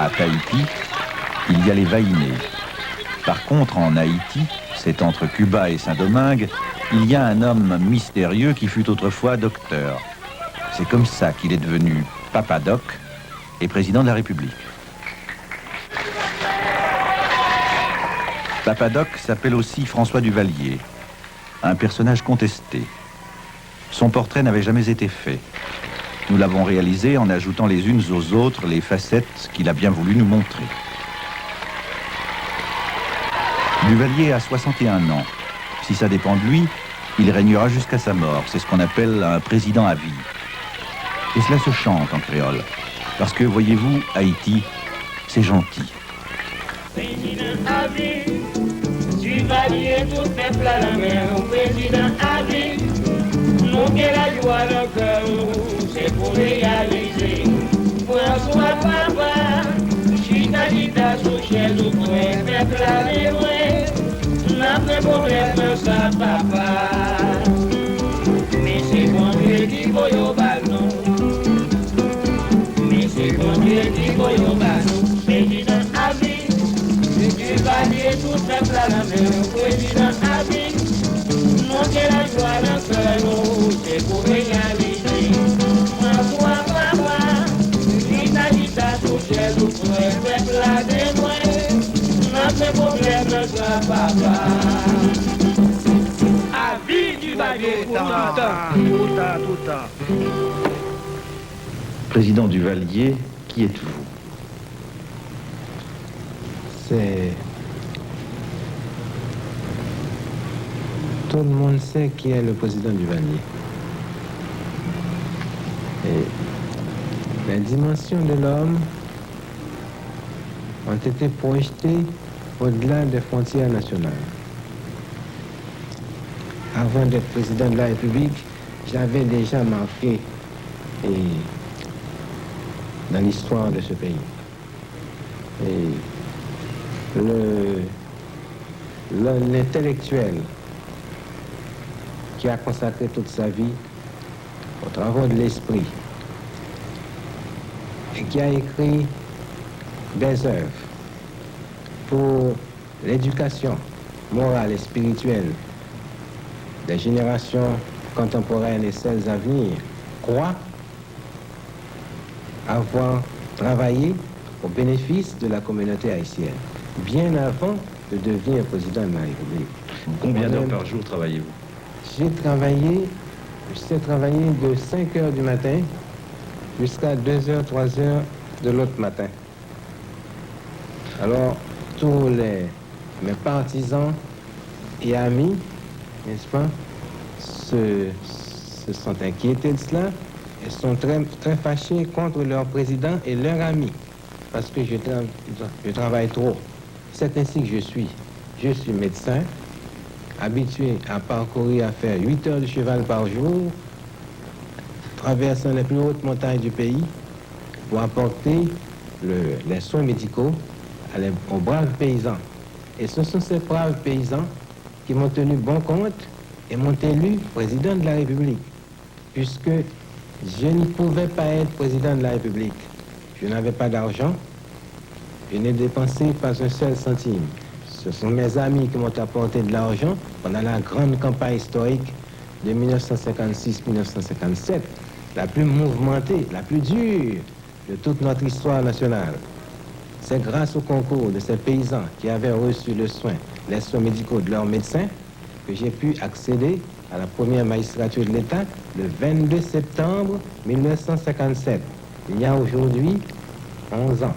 À Tahiti, il y a les Vaïnés. Par contre, en Haïti, c'est entre Cuba et Saint-Domingue, il y a un homme mystérieux qui fut autrefois docteur. C'est comme ça qu'il est devenu Papa Doc et président de la République. Papa Doc s'appelle aussi François Duvalier, un personnage contesté. Son portrait n'avait jamais été fait. Nous l'avons réalisé en ajoutant les unes aux autres les facettes qu'il a bien voulu nous montrer. Duvalier a 61 ans. Si ça dépend de lui, il régnera jusqu'à sa mort. C'est ce qu'on appelle un président à vie. Et cela se chante en créole. Parce que, voyez-vous, Haïti, c'est gentil. Président à vie, Duvalier, tout peuple à la mer. Président à vie, nous qui la joie le cœur, c'est pour réaliser. François Papa, Chita sous chaise au coin, peuple à l'éloigner. N'a pas de problème, ça papa. Mais c'est bon Dieu qui voit au ballon. Mais c'est bon Dieu qui voit au ballon. Président à vie, Duvalier, tout peuple à la mer. Président à vie, nous qui la joie le cœur, c'est pour réaliser. François Papa, Chita sous chaise au coin, peuple à l'éloigner. N'a pas de problème, ça papa. À vie Duvalier, pour tout le temps. Président Duvalier, qui êtes-vous? C'est... Tout le monde sait qui est le président Duvalier. Et les dimensions de l'homme ont été projetées au-delà des frontières nationales. Avant d'être président de la République, j'avais déjà marqué dans l'histoire de ce pays. Et l'intellectuel qui a consacré toute sa vie aux travaux de l'esprit et qui a écrit des œuvres pour l'éducation morale et spirituelle des générations contemporaines et celles à venir, croit avoir travaillé au bénéfice de la communauté haïtienne, bien avant de devenir président de la République. Combien d'heures par jour travaillez-vous? J'ai travaillé de 5 heures du matin jusqu'à 2 heures, 3 heures de l'autre matin. Alors, tous mes partisans et amis, n'est-ce pas, se sont inquiétés de cela et sont très, très fâchés contre leur président et leurs amis, parce que je travaille trop. C'est ainsi que je suis. Je suis médecin, habitué à parcourir, à faire 8 heures de cheval par jour, traversant les plus hautes montagnes du pays pour apporter les soins médicaux aux braves paysans. Et ce sont ces braves paysans qui m'ont tenu bon compte et m'ont élu président de la République, puisque je ne pouvais pas être président de la République. Je n'avais pas d'argent, je n'ai dépensé pas un seul centime. Ce sont mes amis qui m'ont apporté de l'argent pendant la grande campagne historique de 1956-1957, la plus mouvementée, la plus dure de toute notre histoire nationale. C'est grâce au concours de ces paysans qui avaient reçu les soins médicaux de leurs médecins que j'ai pu accéder à la première magistrature de l'État le 22 septembre 1957. Il y a aujourd'hui 11 ans.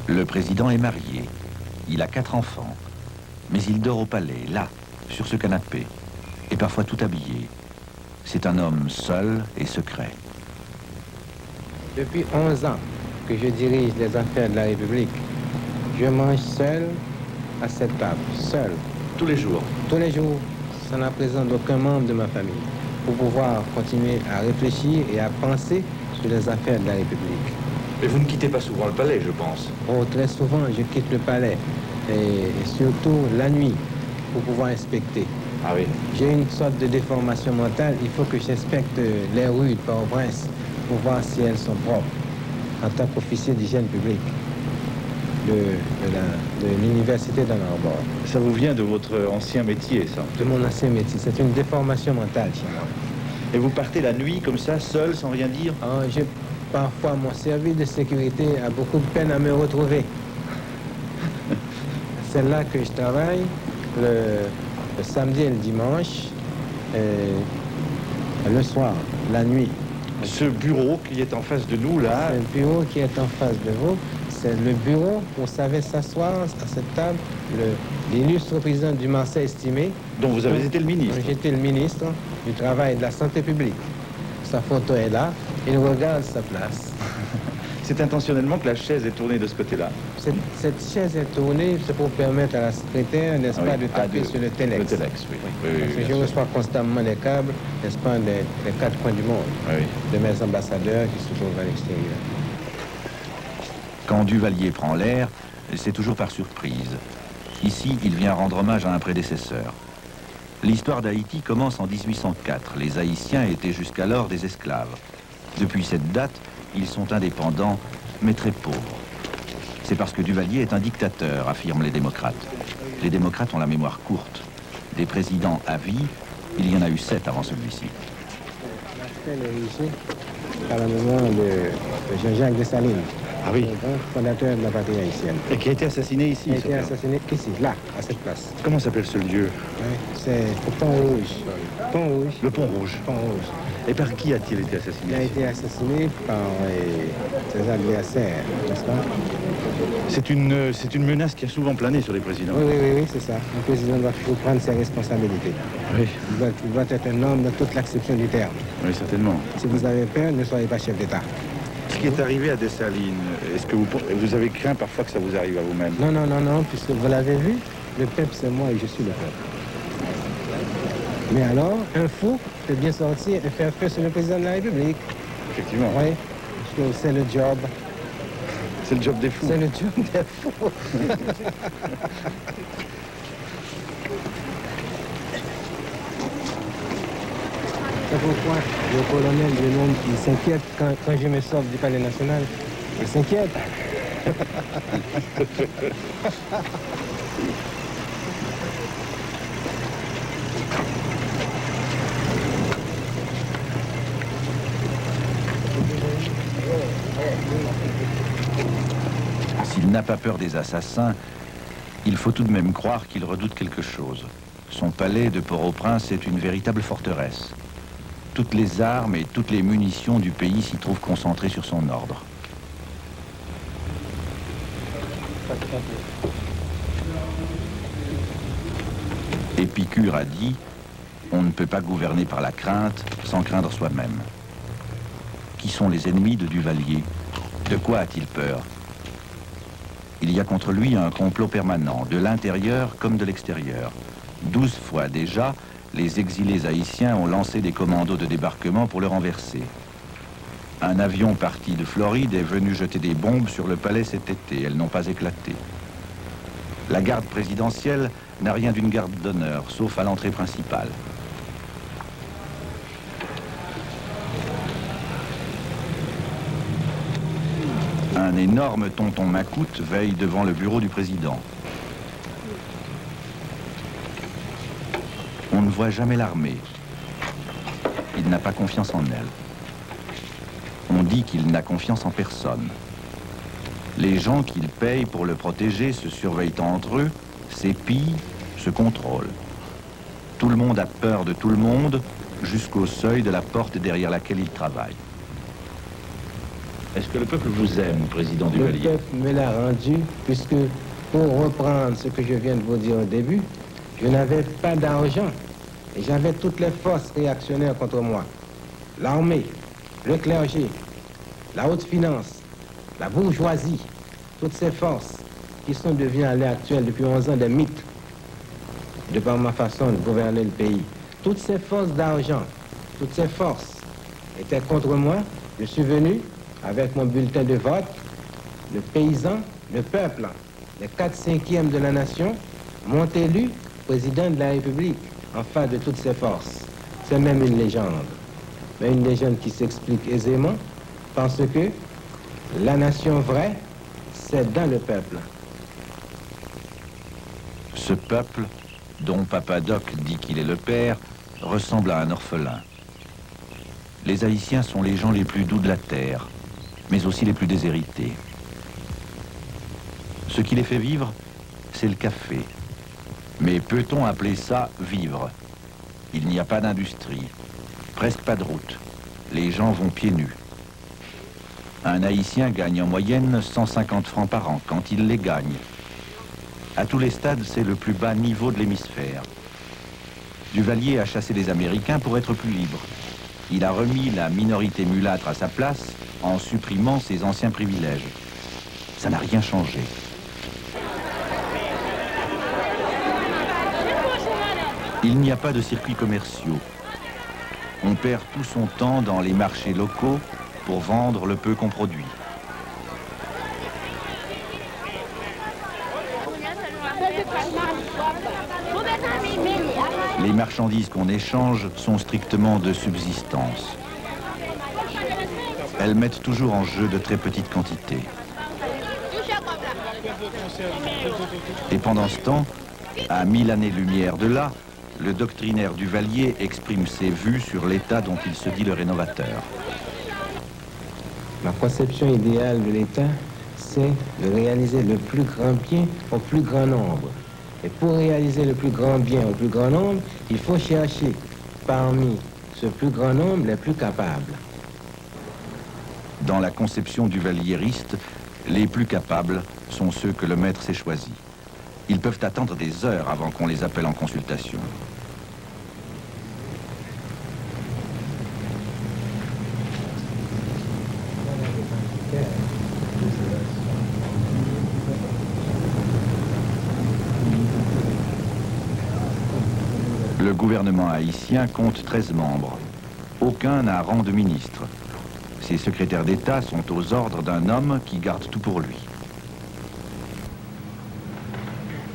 Le président est marié. Il a 4 enfants. Mais il dort au palais, là, sur ce canapé, et parfois tout habillé. C'est un homme seul et secret. Depuis 11 ans que je dirige les affaires de la République, je mange seul à cette table, seul. Tous les jours? Tous les jours, sans la présence d'aucun membre de ma famille, pour pouvoir continuer à réfléchir et à penser sur les affaires de la République. Mais vous ne quittez pas souvent le palais, je pense. Oh, très souvent, je quitte le palais, et surtout la nuit, pour pouvoir inspecter. Ah oui? J'ai une sorte de déformation mentale, il faut que j'inspecte les rues de Port-au-Prince pour voir si elles sont propres. en tant qu'officier d'hygiène publique de l'université d'Ann Arbor. Ça vous vient de votre ancien métier, ça? De mon ancien métier. C'est une déformation mentale chez moi. Et vous partez la nuit comme ça, seul, sans rien dire? Parfois, mon service de sécurité a beaucoup de peine à me retrouver. C'est là que je travaille, le samedi et le dimanche, et le soir, la nuit. Ce bureau qui est en face de nous, là... Le bureau qui est en face de vous, c'est le bureau où savait s'asseoir à cette table l'illustre président du Marseille estimé. Dont vous avez été le ministre. J'étais le ministre du Travail et de la Santé publique. Sa photo est là, il regarde sa place. C'est intentionnellement que la chaise est tournée de ce côté-là. Cette chaise est tournée, c'est pour permettre à la secrétaire, n'est-ce pas, de taper sur le téléx. Le téléx, oui. Parce que je reçois constamment des câbles, n'est-ce pas, des 4 coins du monde, de mes ambassadeurs qui se trouvent à l'extérieur. Quand Duvalier prend l'air, c'est toujours par surprise. Ici, il vient rendre hommage à un prédécesseur. L'histoire d'Haïti commence en 1804. Les Haïtiens étaient jusqu'alors des esclaves. Depuis cette date, ils sont indépendants, mais très pauvres. C'est parce que Duvalier est un dictateur, affirment les démocrates. Les démocrates ont la mémoire courte. Des présidents à vie, il y en a eu 7 avant celui-ci. À la mémoire de Jean-Jacques Dessalines. Ah oui. Le grand fondateur de la patrie haïtienne. Et qui a été assassiné ici. Il a été assassiné ici, là, à cette place. Comment s'appelle ce lieu? Oui, c'est le Pont Rouge. Pont Rouge. Le Pont Rouge. Pont Rouge. Et par qui a-t-il été assassiné? Il a été assassiné par ses adversaires, n'est-ce pas? C'est une menace qui a souvent plané sur les présidents. Oui, c'est ça. Un président doit toujours prendre ses responsabilités. Oui. Il doit être un homme dans toute l'acception du terme. Oui, certainement. Si vous avez peur, ne soyez pas chef d'État. Ce qui est arrivé à Dessalines, est-ce que vous avez craint parfois que ça vous arrive à vous-même? Non, puisque vous l'avez vu, le peuple c'est moi et je suis le peuple. Mais alors, un fou peut bien sortir et faire feu sur le président de la République. Effectivement. Oui, parce que c'est le job. C'est le job des fous. C'est le job des fous. C'est pourquoi le colonel de nom, il s'inquiète quand je me sors du palais national. Il s'inquiète. S'il n'a pas peur des assassins, il faut tout de même croire qu'il redoute quelque chose. Son palais de Port-au-Prince est une véritable forteresse. Toutes les armes et toutes les munitions du pays s'y trouvent concentrées sur son ordre. Épicure a dit « On ne peut pas gouverner par la crainte sans craindre soi-même ». Qui sont les ennemis de Duvalier? De quoi a-t-il peur? Il y a contre lui un complot permanent, de l'intérieur comme de l'extérieur. 12 fois déjà, les exilés haïtiens ont lancé des commandos de débarquement pour le renverser. Un avion parti de Floride est venu jeter des bombes sur le palais cet été. Elles n'ont pas éclaté. La garde présidentielle n'a rien d'une garde d'honneur, sauf à l'entrée principale. Un énorme tonton macoute veille devant le bureau du président. On ne voit jamais l'armée. Il n'a pas confiance en elle. On dit qu'il n'a confiance en personne. Les gens qu'il paye pour le protéger se surveillent entre eux, s'épient, se contrôlent. Tout le monde a peur de tout le monde jusqu'au seuil de la porte derrière laquelle il travaille. Est-ce que le peuple vous aime, président Duvalier? Le peuple me l'a rendu, puisque, pour reprendre ce que je viens de vous dire au début, je n'avais pas d'argent et j'avais toutes les forces réactionnaires contre moi. L'armée, le clergé, la haute finance, la bourgeoisie, toutes ces forces qui sont devenues à l'heure actuelle depuis 11 ans des mythes, de par ma façon de gouverner le pays. Toutes ces forces d'argent, toutes ces forces étaient contre moi. Je suis venu avec mon bulletin de vote, le paysan, le peuple, les 4/5 de la nation, m'ont élu président de la République en face de toutes ces forces. C'est même une légende, mais une légende qui s'explique aisément parce que La nation vraie, c'est dans le peuple. Ce peuple, dont Papa Doc dit qu'il est le père, ressemble à un orphelin. Les Haïtiens sont les gens les plus doux de la terre, mais aussi les plus déshérités. Ce qui les fait vivre, c'est le café. Mais peut-on appeler ça vivre? Il n'y a pas d'industrie, presque pas de route. Les gens vont pieds nus. Un Haïtien gagne en moyenne 150 francs par an, quand il les gagne. À tous les stades, c'est le plus bas niveau de l'hémisphère. Duvalier a chassé les Américains pour être plus libre. Il a remis la minorité mulâtre à sa place en supprimant ses anciens privilèges. Ça n'a rien changé. Il n'y a pas de circuits commerciaux. On perd tout son temps dans les marchés locaux pour vendre le peu qu'on produit. Les marchandises qu'on échange sont strictement de subsistance. Elles mettent toujours en jeu de très petites quantités. Et pendant ce temps, à 1000 années-lumière de là, le doctrinaire Duvalier exprime ses vues sur l'État dont il se dit le rénovateur. Ma conception idéale de l'État, c'est de réaliser le plus grand bien au plus grand nombre. Et pour réaliser le plus grand bien au plus grand nombre, il faut chercher parmi ce plus grand nombre les plus capables. Dans la conception duvalieriste, les plus capables sont ceux que le maître s'est choisis. Ils peuvent attendre des heures avant qu'on les appelle en consultation. Le gouvernement haïtien compte 13 membres. Aucun n'a rang de ministre. Ses secrétaires d'État sont aux ordres d'un homme qui garde tout pour lui.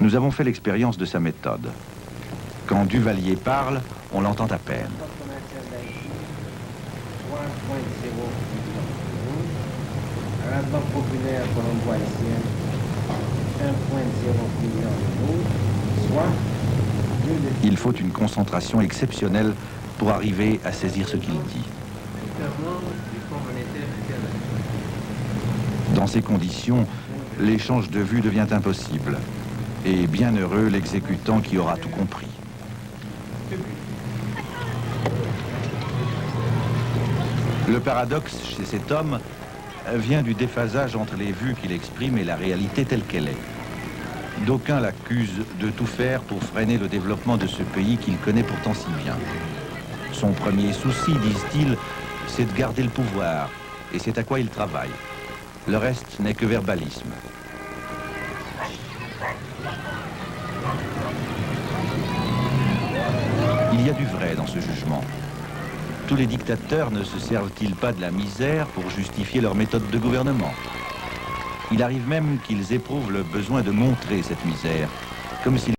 Nous avons fait l'expérience de sa méthode. Quand Duvalier parle, on l'entend à peine. Il faut une concentration exceptionnelle pour arriver à saisir ce qu'il dit. Dans ces conditions, l'échange de vues devient impossible. Et bien heureux l'exécutant qui aura tout compris. Le paradoxe chez cet homme vient du déphasage entre les vues qu'il exprime et la réalité telle qu'elle est. D'aucuns l'accusent de tout faire pour freiner le développement de ce pays qu'il connaît pourtant si bien. Son premier souci, disent-ils, c'est de garder le pouvoir, et c'est à quoi il travaille. Le reste n'est que verbalisme. Il y a du vrai dans ce jugement. Tous les dictateurs ne se servent-ils pas de la misère pour justifier leur méthode de gouvernement? Il arrive même qu'ils éprouvent le besoin de montrer cette misère, comme s'ils